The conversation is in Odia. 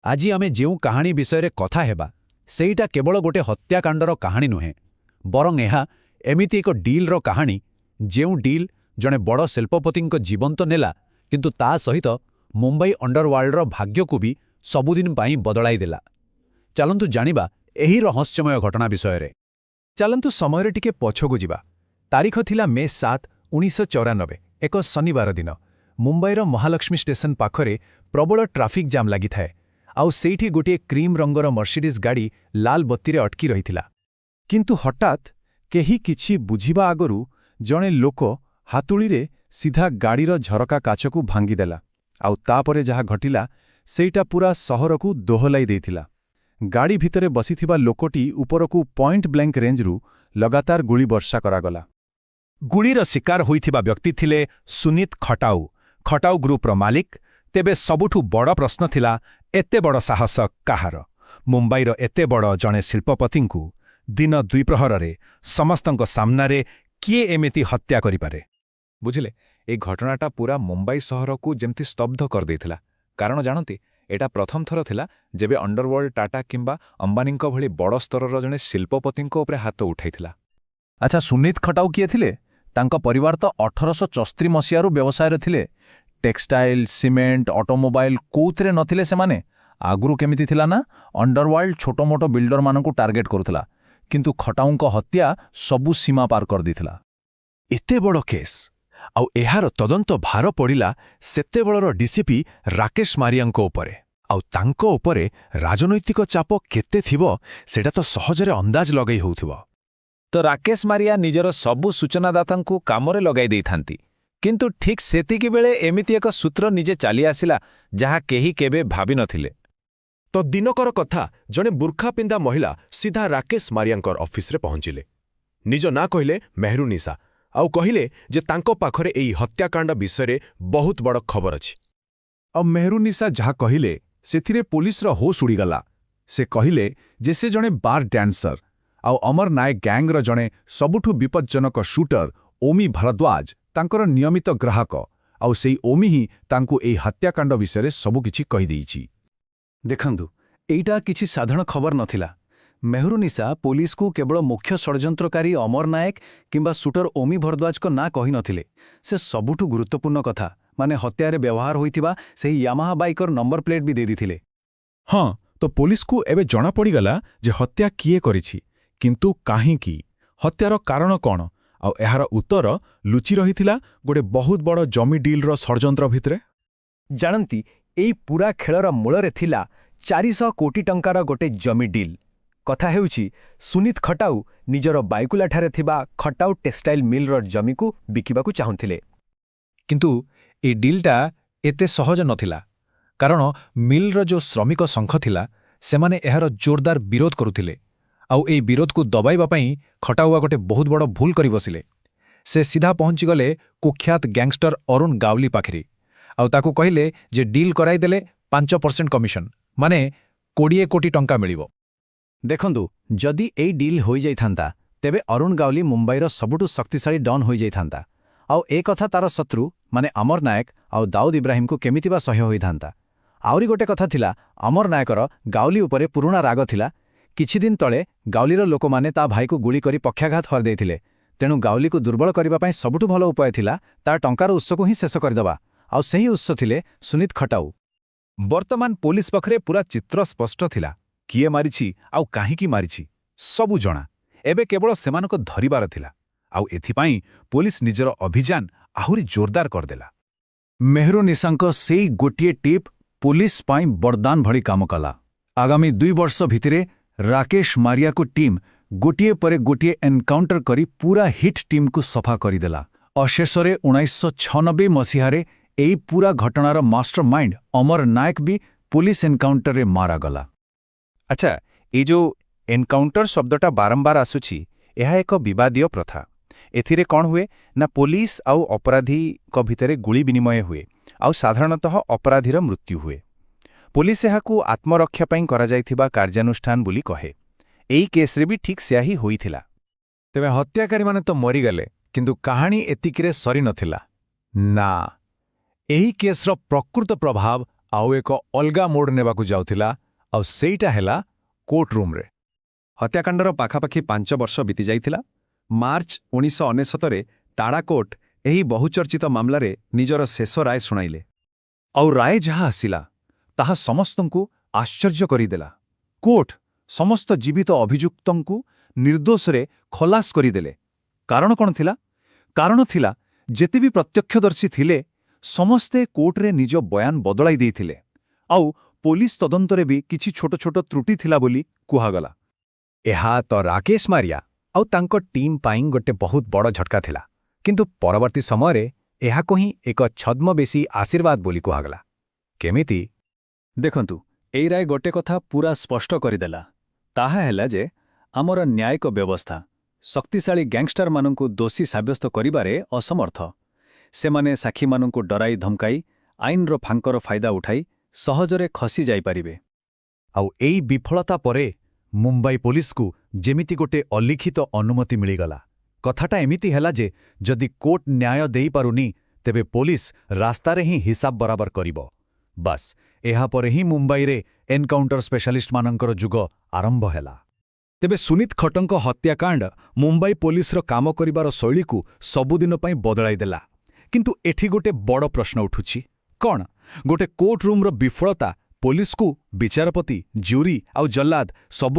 ଆଜି ଆମେ ଯେଉଁ କାହାଣୀ ବିଷୟରେ କଥା ହେବା ସେଇଟା କେବଳ ଗୋଟେ ହତ୍ୟାକାଣ୍ଡର କାହାଣୀ ନୁହେଁ, ବରଂ ଏହା ଏମିତି ଏକ ଡିଲ୍ର କାହାଣୀ ଯେଉଁ ଡିଲ୍ ଜଣେ ବଡ଼ ଶିଳ୍ପପତିଙ୍କ ଜୀବନ ତ ନେଲା, କିନ୍ତୁ ତା ସହିତ ମୁମ୍ବାଇ ଅଣ୍ଡରୱାର୍ଲ୍ଡର ଭାଗ୍ୟକୁ ବି ସବୁଦିନ ପାଇଁ ବଦଳାଇ ଦେଲା। ଚାଲନ୍ତୁ ଜାଣିବା ଏହି ରହସ୍ୟମୟ ଘଟଣା ବିଷୟରେ। ଚାଲନ୍ତୁ ସମୟରେ ଟିକେ ପଛକୁ ଯିବା। ତାରିଖ ଥିଲା ମେ 7, 1994, ଏକ ଶନିବାର ଦିନ। ମୁମ୍ବାଇର ମହାଲକ୍ଷ୍ମୀ ଷ୍ଟେସନ ପାଖରେ ପ୍ରବଳ ଟ୍ରାଫିକ୍ ଜାମ୍ ଲାଗିଥାଏ, ଆଉ ସେଇଠି ଗୋଟିଏ କ୍ରିମ୍ ରଙ୍ଗର ମର୍ସିଡିଜ୍ ଗାଡ଼ି ଲାଲ ବତ୍ତିରେ ଅଟକି ରହିଥିଲା। କିନ୍ତୁ ହଠାତ୍ କେହି କିଛି ବୁଝିବା ଆଗରୁ ଜଣେ ଲୋକ ହାତୁଳିରେ ସିଧା ଗାଡ଼ିର ଝରକା କାଚକୁ ଭାଙ୍ଗିଦେଲା, ଆଉ ତାପରେ ଯାହା ଘଟିଲା ସେଇଟା ପୂରା ସହରକୁ ଦୋହଲାଇ ଦେଇଥିଲା। ଗାଡ଼ି ଭିତରେ ବସିଥିବା ଲୋକଟି ଉପରକୁ ପଏଣ୍ଟ ବ୍ଲାଙ୍କ ରେଞ୍ଜରୁ ଲଗାତାର ଗୁଳି ବର୍ଷା କରାଗଲା। ଗୁଳିର ଶିକାର ହୋଇଥିବା ବ୍ୟକ୍ତି ଥିଲେ ସୁନିତ ଖଟାଉ, ଖଟାଉ ଗ୍ରୁପର ମାଲିକ। ତେବେ ସବୁଠୁ ବଡ଼ ପ୍ରଶ୍ନ ଥିଲା, ଏତେ ବଡ଼ ସାହସ କାହାର? ମୁମ୍ବାଇର ଏତେ ବଡ଼ ଜଣେ ଶିଳ୍ପପତିଙ୍କୁ ଦିନ ଦ୍ୱିପ୍ରହରରେ ସମସ୍ତଙ୍କ ସାମ୍ନାରେ କିଏ ଏମିତି ହତ୍ୟା କରିପାରେ? ବୁଝିଲେ, এই ଘଟଣାଟା ପୂରା ମୁମ୍ବାଇ ସହରକୁ ଯେମିତି ସ୍ତବ୍ଧ କରିଦେଇଥିଲା। କାରଣ ଜାଣନ୍ତି, ଏଟା ପ୍ରଥମ ଥର ଥିଲା ଯେବେ ଅଣ୍ଡରୱାର୍ଲ୍ଡ ଟାଟା କିମ୍ବା ଅମ୍ବାନୀଙ୍କ ଭଳି ବଡ଼ ସ୍ତରର ଜଣେ ଶିଳ୍ପପତିଙ୍କ ଉପରେ ହାତ ଉଠାଇଥିଲା। ଆଚ୍ଛା, ସୁନିତ ଖଟାଉ କିଏ ଥିଲେ? ତାଙ୍କ ପରିବାର ତ 1864 ମସିହାରୁ ବ୍ୟବସାୟରେ ଥିଲେ। ଟେକ୍ସଟାଇଲ, ସିମେଣ୍ଟ, ଅଟୋମୋବାଇଲ କୋଉଥିରେ ନଥିଲେ ସେମାନେ? ଆଗରୁ କେମିତି ଥିଲା ନା, ଅଣ୍ଡରୱାର୍ଲ୍ଡ ଛୋଟମୋଟ ବିଲ୍ଡରମାନଙ୍କୁ ଟାର୍ଗେଟ କରୁଥିଲା, କିନ୍ତୁ ଖଟାଉଙ୍କ ହତ୍ୟା ସବୁ ସୀମା ପାର କରିଦେଇଥିଲା। ଏତେ ବଡ଼ କେସ୍, ଆଉ ଏହାର ତଦନ୍ତ ଭାର ପଡ଼ିଲା ସେତେବେଳର ଡିସିପି ରାକେଶ ମାରିୟାଙ୍କ ଉପରେ। ଆଉ ତାଙ୍କ ଉପରେ ରାଜନୈତିକ ଚାପ କେତେ ଥିବ ସେଟା ତ ସହଜରେ ଅନ୍ଦାଜ ଲଗାଇ ହେଉଥିବ। ତ ରାକେଶ ମାରିୟା ନିଜର ସବୁ ସୂଚନାଦାତାଙ୍କୁ କାମରେ ଲଗାଇ ଦେଇଥାନ୍ତି, କିନ୍ତୁ ଠିକ୍ ସେତିକିବେଳେ ଏମିତି ଏକ ସୂତ୍ର ନିଜେ ଚାଲି ଆସିଲା ଯାହା କେହି କେବେ ଭାବିନଥିଲେ। ତ ଦିନକର କଥା, ଜଣେ ବୁର୍ଖା ପିନ୍ଧା ମହିଳା ସିଧା ରାକେଶ ମାରିୟାଙ୍କର ଅଫିସରେ ପହଞ୍ଚିଲେ। ନିଜ ନାଁ କହିଲେ ମେହରୁନିସା, ଆଉ କହିଲେ ଯେ ତାଙ୍କ ପାଖରେ ଏହି ହତ୍ୟାକାଣ୍ଡ ବିଷୟରେ ବହୁତ ବଡ଼ ଖବର ଅଛି। ଆଉ ମେହରୁନିସା ଯାହା କହିଲେ ସେଥିରେ ପୋଲିସର ହୋସ୍ ଉଡ଼ିଗଲା। ସେ କହିଲେ ଯେ ସେ ଜଣେ ବାର୍ ଡ୍ୟାନ୍ସର, ଆଉ ଅମର ନାୟକ ଗ୍ୟାଙ୍ଗର ଜଣେ ସବୁଠୁ ବିପଜ୍ଜନକ ଶୁଟର ଓମି ଭରଦ୍ୱାଜ ତାଙ୍କର ନିୟମିତ ଗ୍ରାହକ, ଆଉ ସେଇ ଓମି ହିଁ ତାଙ୍କୁ ଏହି ହତ୍ୟାକାଣ୍ଡ ବିଷୟରେ ସବୁକିଛି କହିଦେଇଛି। ଦେଖନ୍ତୁ, ଏଇଟା କିଛି ସାଧାରଣ ଖବର ନଥିଲା। ମେହରୁନିସା ପୋଲିସକୁ କେବଳ ମୁଖ୍ୟ ଷଡ଼ଯନ୍ତ୍ରକାରୀ ଅମର ନାୟକ କିମ୍ବା ଶୁଟର ଓମି ଭରଦ୍ୱାଜଙ୍କ ନାଁ କହିନଥିଲେ। ସେ ସବୁଠୁ ଗୁରୁତ୍ୱପୂର୍ଣ୍ଣ କଥା, ମାନେ ହତ୍ୟାରେ ବ୍ୟବହାର ହୋଇଥିବା ସେହି ୟାମାହା ବାଇକର ନମ୍ବର ପ୍ଲେଟ୍ ବି ଦେଇଦେଇଥିଲେ। ହଁ, ତ ପୋଲିସକୁ ଏବେ ଜଣାପଡ଼ିଗଲା ଯେ ହତ୍ୟା କିଏ କରିଛି, କିନ୍ତୁ କାହିଁକି? ହତ୍ୟାର କାରଣ କ'ଣ? ଆଉ ଏହାର ଉତ୍ତର ଲୁଚି ରହିଥିଲା ଗୋଟେ ବହୁତ ବଡ଼ ଜମି ଡିଲ୍ର ଷଡ଼ଯନ୍ତ୍ର ଭିତରେ। ଜାଣନ୍ତି, ଏଇ ପୂରା ଖେଳର ମୂଳରେ ଥିଲା 400 କୋଟି ଟଙ୍କାର ଗୋଟେ ଜମି ଡିଲ୍। କଥା ହେଉଛି, ସୁନିତ ଖଟାଉ ନିଜର ବାଇକୁଲାଠାରେ ଥିବା ଖଟାଉ ଟେକ୍ସଟାଇଲ ମିଲ୍ର ଜମିକୁ ବିକିବାକୁ ଚାହୁଁଥିଲେ। କିନ୍ତୁ ଏ ଡିଲ୍ଟା ଏତେ ସହଜ ନଥିଲା, କାରଣ ମିଲ୍ର ଯେଉଁ ଶ୍ରମିକ ସଂଘ ଥିଲା ସେମାନେ ଏହାର ଜୋରଦାର ବିରୋଧ କରୁଥିଲେ। ଆଉ ଏହି ବିରୋଧକୁ ଦବାଇବା ପାଇଁ ଖଟାଉଆ ଗୋଟେ ବହୁତ ବଡ଼ ଭୁଲ କରି ବସିଲେ। ସେ ସିଧା ପହଞ୍ଚିଗଲେ କୁଖ୍ୟାତ ଗ୍ୟାଙ୍ଗଷ୍ଟର ଅରୁଣ ଗାୱଲି ପାଖରେ, ଆଉ ତାକୁ କହିଲେ ଯେ ଡିଲ୍ କରାଇଦେଲେ 5% କମିଶନ, ମାନେ 20 କୋଟି ଟଙ୍କା ମିଳିବ। ଦେଖନ୍ତୁ, ଯଦି ଏଇ ଡିଲ୍ ହୋଇଯାଇଥାନ୍ତା ତେବେ ଅରୁଣ ଗାୱଲି ମୁମ୍ବାଇର ସବୁଠୁ ଶକ୍ତିଶାଳୀ ଡନ୍ ହୋଇଯାଇଥାନ୍ତା, ଆଉ ଏ କଥା ତାର ଶତ୍ରୁ ମାନେ ଅମର ନାୟକ ଆଉ ଦାଉଦ ଇବ୍ରାହିମଙ୍କୁ କେମିତି ବା ସହ୍ୟ ହୋଇଥାନ୍ତା। ଆହୁରି ଗୋଟେ କଥା ଥିଲା, ଅମର ନାୟକର ଗାୱଲି ଉପରେ ପୁରୁଣା ରାଗ ଥିଲା। କିଛିଦିନ ତଳେ ଗାୱଲିର ଲୋକମାନେ ତା ଭାଇକୁ ଗୁଳି କରି ପକ୍ଷାଘାତ ହରିଦେଇଥିଲେ। ତେଣୁ ଗାୱଲିକୁ ଦୁର୍ବଳ କରିବା ପାଇଁ ସବୁଠୁ ଭଲ ଉପାୟ ଥିଲା ତା ଟଙ୍କାର ଉତ୍ସକୁ ହିଁ ଶେଷ କରିଦେବା, ଆଉ ସେହି ଉତ୍ସ ଥିଲେ ସୁନିତ ଖଟାଉ। ବର୍ତ୍ତମାନ ପୋଲିସ ପାଖରେ ପୂରା ଚିତ୍ର ସ୍ପଷ୍ଟ ଥିଲା। କିଏ ମାରିଛି ଆଉ କାହିଁକି ମାରିଛି ସବୁ ଜଣା। ଏବେ କେବଳ ସେମାନଙ୍କ ଧରିବାର ଥିଲା, ଆଉ ଏଥିପାଇଁ ପୋଲିସ ନିଜର ଅଭିଯାନ ଆହୁରି ଜୋରଦାର କରିଦେଲା। ମେହରୁନିସାଙ୍କ ସେଇ ଗୋଟିଏ ଟିପ୍ ପୋଲିସ ପାଇଁ ବରଦାନ ଭଳି କାମ କଲା। ଆଗାମୀ 2 ବର୍ଷ ଭିତରେ ରାକେଶ ମାରିୟାକୁ ଟିମ୍ ଗୋଟିଏ ପରେ ଗୋଟିଏ ଏନକାଉଣ୍ଟର କରି ପୂରା ହିଟ୍ ଟିମ୍କୁ ସଫା କରିଦେଲା। ଅଶେଷରେ 1996 ମସିହାରେ ଏହି ପୂରା ଘଟଣାର ମାଷ୍ଟର ମାଇଣ୍ଡ ଅମର ନାୟକ ବି ପୋଲିସ ଏନକାଉଣ୍ଟରରେ ମାରାଗଲା। ଆଚ୍ଛା, ଏଇ ଯେଉଁ ଏନକାଉଣ୍ଟର ଶବ୍ଦଟା ବାରମ୍ବାର ଆସୁଛି, ଏହା ଏକ ବିବାଦୀୟ ପ୍ରଥା। ଏଥିରେ କ'ଣ ହୁଏ ନା, ପୋଲିସ ଆଉ ଅପରାଧୀଙ୍କ ଭିତରେ ଗୁଳି ବିନିମୟ ହୁଏ, ଆଉ ସାଧାରଣତଃ ଅପରାଧୀର ମୃତ୍ୟୁ ହୁଏ। ପୋଲିସ ଏହାକୁ ଆତ୍ମରକ୍ଷା ପାଇଁ କରାଯାଇଥିବା କାର୍ଯ୍ୟାନୁଷ୍ଠାନ ବୋଲି କହେ। ଏଇ କେସ୍ରେ ବି ଠିକ୍ ସେୟା ହିଁ ହୋଇଥିଲା। ତେବେ ହତ୍ୟାକାରୀମାନେ ତ ମରିଗଲେ, କିନ୍ତୁ କାହାଣୀ ଏତିକିରେ ସରିନଥିଲା। ନା, ଏହି କେସ୍ର ପ୍ରକୃତ ପ୍ରଭାବ ଆଉ ଏକ ଅଲଗା ମୋଡ ନେବାକୁ ଯାଉଥିଲା, ଆଉ ସେଇଟା ହେଲା କୋର୍ଟ ରୁମ୍ରେ। ହତ୍ୟାକାଣ୍ଡର ପାଖାପାଖି 5 ବର୍ଷ ବିତିଯାଇଥିଲା। ମାର୍ଚ୍ଚ 1999ରେ ଟାଡା କୋର୍ଟ ଏହି ବହୁଚର୍ଚ୍ଚିତ ମାମଲାରେ ନିଜର ଶେଷ ରାୟ ଶୁଣାଇଲେ। ଆଉ ରାୟ ଯାହା ଆସିଲା ତାହା ସମସ୍ତଙ୍କୁ ଆଶ୍ଚର୍ଯ୍ୟ କରିଦେଲା। କୋର୍ଟ ସମସ୍ତ ଜୀବିତ ଅଭିଯୁକ୍ତଙ୍କୁ ନିର୍ଦ୍ଦୋଷରେ ଖଲାସ କରିଦେଲେ। କାରଣ କ'ଣ ଥିଲା? କାରଣ ଥିଲା ଯେତେ ବି ପ୍ରତ୍ୟକ୍ଷଦର୍ଶୀ ଥିଲେ ସମସ୍ତେ କୋର୍ଟରେ ନିଜ ବୟାନ ବଦଳାଇ ଦେଇଥିଲେ, ଆଉ ପୋଲିସ ତଦନ୍ତରେ ବି କିଛି ଛୋଟ ଛୋଟ ତ୍ରୁଟି ଥିଲା ବୋଲି କୁହାଗଲା। ଏହା ତ ରାକେଶ ମାରିଆ ଆଉ ତାଙ୍କ ଟିମ୍ ପାଇଁ ଗୋଟେ ବହୁତ ବଡ଼ ଝଟକା ଥିଲା, କିନ୍ତୁ ପରବର୍ତ୍ତୀ ସମୟରେ ଏହାକୁ ହିଁ ଏକ ଛଦ୍ମବେଶୀ ଆଶୀର୍ବାଦ ବୋଲି କୁହାଗଲା। କେମିତି? ଦେଖନ୍ତୁ, ଏଇ ରାୟ ଗୋଟେ କଥା ପୁରା ସ୍ପଷ୍ଟ କରିଦେଲା। ତାହା ହେଲା ଯେ ଆମର ନ୍ୟାୟିକ ବ୍ୟବସ୍ଥା ଶକ୍ତିଶାଳୀ ଗ୍ୟାଙ୍ଗଷ୍ଟରମାନଙ୍କୁ ଦୋଷୀ ସାବ୍ୟସ୍ତ କରିବାରେ ଅସମର୍ଥ। ସେମାନେ ସାକ୍ଷୀମାନଙ୍କୁ ଡରାଇ ଧମକାଇ ଆଇନର ଫାଙ୍କର ଫାଇଦା ଉଠାଇ ସହଜରେ ଖସି ଯାଇପାରିବେ। ଆଉ ଏଇ ବିଫଳତା ପରେ ମୁମ୍ବାଇ ପୋଲିସକୁ ଯେମିତି ଗୋଟେ ଅଲିଖିତ ଅନୁମତି ମିଳିଗଲା। କଥାଟା ଏମିତି ହେଲା ଯେ ଯଦି କୋର୍ଟ ନ୍ୟାୟ ଦେଇପାରୁନି ତେବେ ପୋଲିସ ରାସ୍ତାରେ ହିଁ ହିସାବ ବରାବର କରିବ। ବାସ୍, ଏହାପରେ ହିଁ ମୁମ୍ବାଇରେ ଏନକାଉଣ୍ଟର ସ୍ପେଶାଲିଷ୍ଟମାନଙ୍କର ଯୁଗ ଆରମ୍ଭ ହେଲା। ତେବେ ସୁନିତ ଖଟ୍ଟଙ୍କ ହତ୍ୟାକାଣ୍ଡ ମୁମ୍ବାଇ ପୋଲିସର କାମ କରିବାର ଶୈଳୀକୁ ସବୁଦିନ ପାଇଁ ବଦଳାଇ ଦେଲା। କିନ୍ତୁ ଏଠି ଗୋଟେ ବଡ଼ ପ୍ରଶ୍ନ ଉଠୁଛି। କ'ଣ ଗୋଟେ କୋର୍ଟ ରୁମ୍ର ବିଫଳତା ପୋଲିସକୁ, ବିଚାରପତି, ଜ୍ୟୁରି ଆଉ ଜଲ୍ଲାଦ ସବୁ